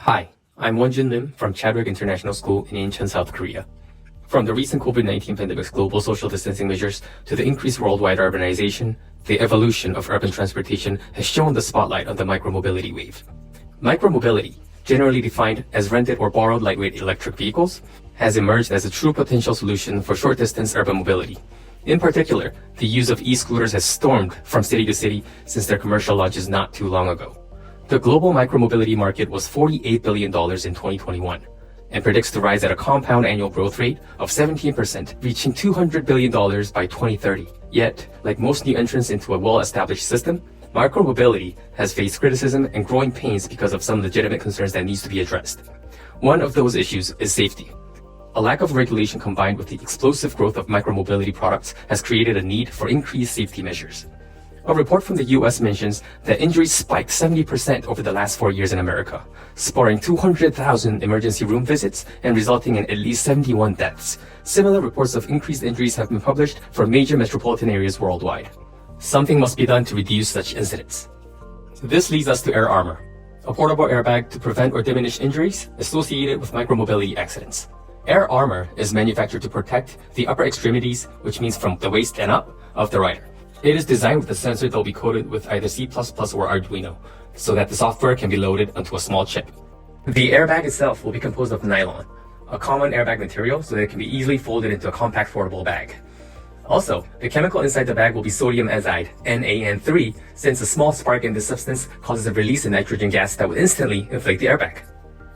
Hi, I'm Wonjin Lim from Chadwick International School in Incheon, South Korea. From the recent COVID-19 pandemic's global social distancing measures to the increased worldwide urbanization, the evolution of urban transportation has shown the spotlight on the micromobility wave. Micromobility, generally defined as rented or borrowed lightweight electric vehicles, has emerged as a true potential solution for short-distance urban mobility. In particular, the use of e-scooters has stormed from city to city since their commercial launches not too long ago. The global micromobility market was $48 billion in 2021 and predicts to rise at a compound annual growth rate of 17%, reaching $200 billion by 2030. Yet, like most new entrants into a well-established system, micromobility has faced criticism and growing pains because of some legitimate concerns that needs to be addressed. One of those issues is safety. A lack of regulation combined with the explosive growth of micromobility products has created a need for increased safety measures. A report from the US mentions that injuries spiked 70% over the last 4 years in America, spurring 200,000 emergency room visits and resulting in at least 71 deaths. Similar reports of increased injuries have been published for major metropolitan areas worldwide. Something must be done to reduce such incidents. This leads us to Air Armor, a portable airbag to prevent or diminish injuries associated with micromobility accidents. Air Armor is manufactured to protect the upper extremities, which means from the waist and up, of the rider. It is designed with a sensor that will be coded with either C++ or Arduino, so that the software can be loaded onto a small chip. The airbag itself will be composed of nylon, a common airbag material, so that it can be easily folded into a compact foldable bag. Also, the chemical inside the bag will be sodium azide, NaN3, since a small spark in this substance causes a release of nitrogen gas that will instantly inflate the airbag.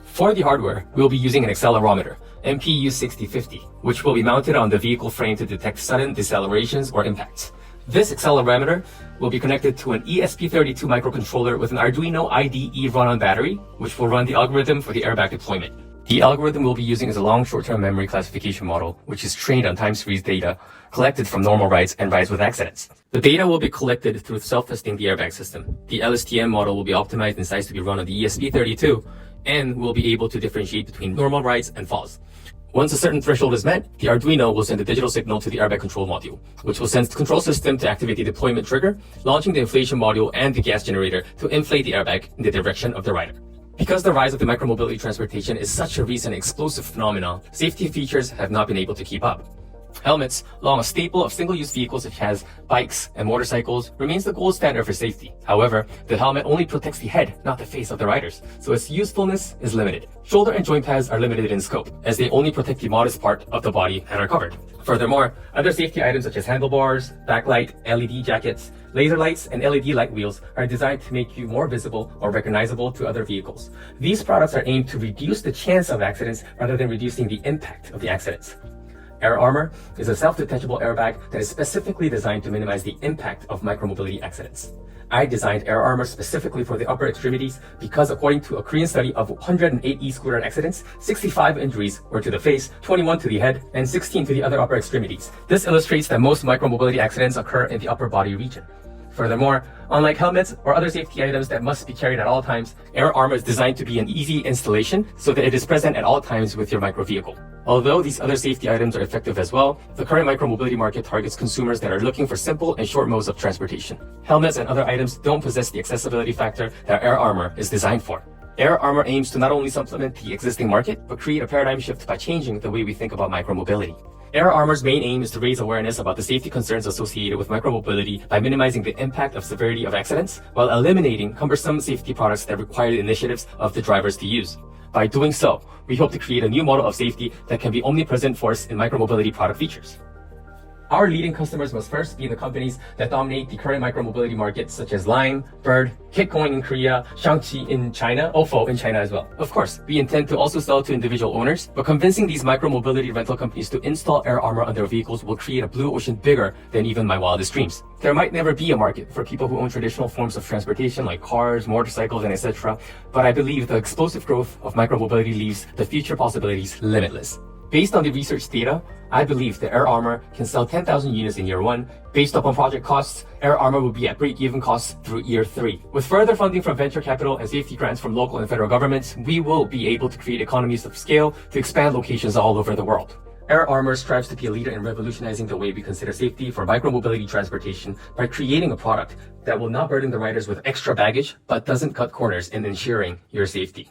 For the hardware, we'll be using an accelerometer, MPU6050, which will be mounted on the vehicle frame to detect sudden decelerations or impacts. This accelerometer will be connected to an ESP32 microcontroller with an Arduino IDE run-on battery, which will run the algorithm for the airbag deployment. The algorithm we'll be using is a long short-term memory classification model, which is trained on time series data collected from normal rides and rides with accidents. The data will be collected through self-testing the airbag system. The LSTM model will be optimized in size to be run on the ESP32 and will be able to differentiate between normal rides and falls. Once a certain threshold is met, the Arduino will send a digital signal to the airbag control module, which will send the control system to activate the deployment trigger, launching the inflation module and the gas generator to inflate the airbag in the direction of the rider. Because the rise of the micromobility transportation is such a recent explosive phenomenon, safety features have not been able to keep up. Helmets, long a staple of single-use vehicles such as bikes and motorcycles, remains the gold standard for safety. However, the helmet only protects the head, not the face of the riders, so its usefulness is limited. Shoulder and joint pads are limited in scope, as they only protect the modest part of the body and are covered. Furthermore, other safety items such as handlebars, backlight, LED jackets, laser lights, and LED light wheels are designed to make you more visible or recognizable to other vehicles. These products are aimed to reduce the chance of accidents rather than reducing the impact of the accidents. Air Armor is a self-detachable airbag that is specifically designed to minimize the impact of micromobility accidents. I designed Air Armor specifically for the upper extremities because according to a Korean study of 108 e-scooter accidents, 65 injuries were to the face, 21 to the head, and 16 to the other upper extremities. This illustrates that most micromobility accidents occur in the upper body region. Furthermore, unlike helmets or other safety items that must be carried at all times, Air Armor is designed to be an easy installation so that it is present at all times with your micro vehicle. Although these other safety items are effective as well, the current micromobility market targets consumers that are looking for simple and short modes of transportation. Helmets and other items don't possess the accessibility factor that Air Armor is designed for. Air Armor aims to not only supplement the existing market, but create a paradigm shift by changing the way we think about micromobility. Air Armor's main aim is to raise awareness about the safety concerns associated with micromobility by minimizing the impact of severity of accidents, while eliminating cumbersome safety products that require the initiatives of the drivers to use. By doing so, we hope to create a new model of safety that can be omnipresent force in micromobility product features. Our leading customers must first be the companies that dominate the current micromobility market, such as Lime, Bird, Kitcoin in Korea, Shangqi in China, Ofo in China as well. Of course, we intend to also sell to individual owners, but convincing these micromobility rental companies to install Air Armor on their vehicles will create a blue ocean bigger than even my wildest dreams. There might never be a market for people who own traditional forms of transportation like cars, motorcycles, and etc., but I believe the explosive growth of micromobility leaves the future possibilities limitless. Based on the research data, I believe that Air Armor can sell 10,000 units in year 1. Based upon project costs, Air Armor will be at break-even costs through year 3. With further funding from venture capital and safety grants from local and federal governments, we will be able to create economies of scale to expand locations all over the world. Air Armor strives to be a leader in revolutionizing the way we consider safety for micromobility transportation by creating a product that will not burden the riders with extra baggage, but doesn't cut corners in ensuring your safety.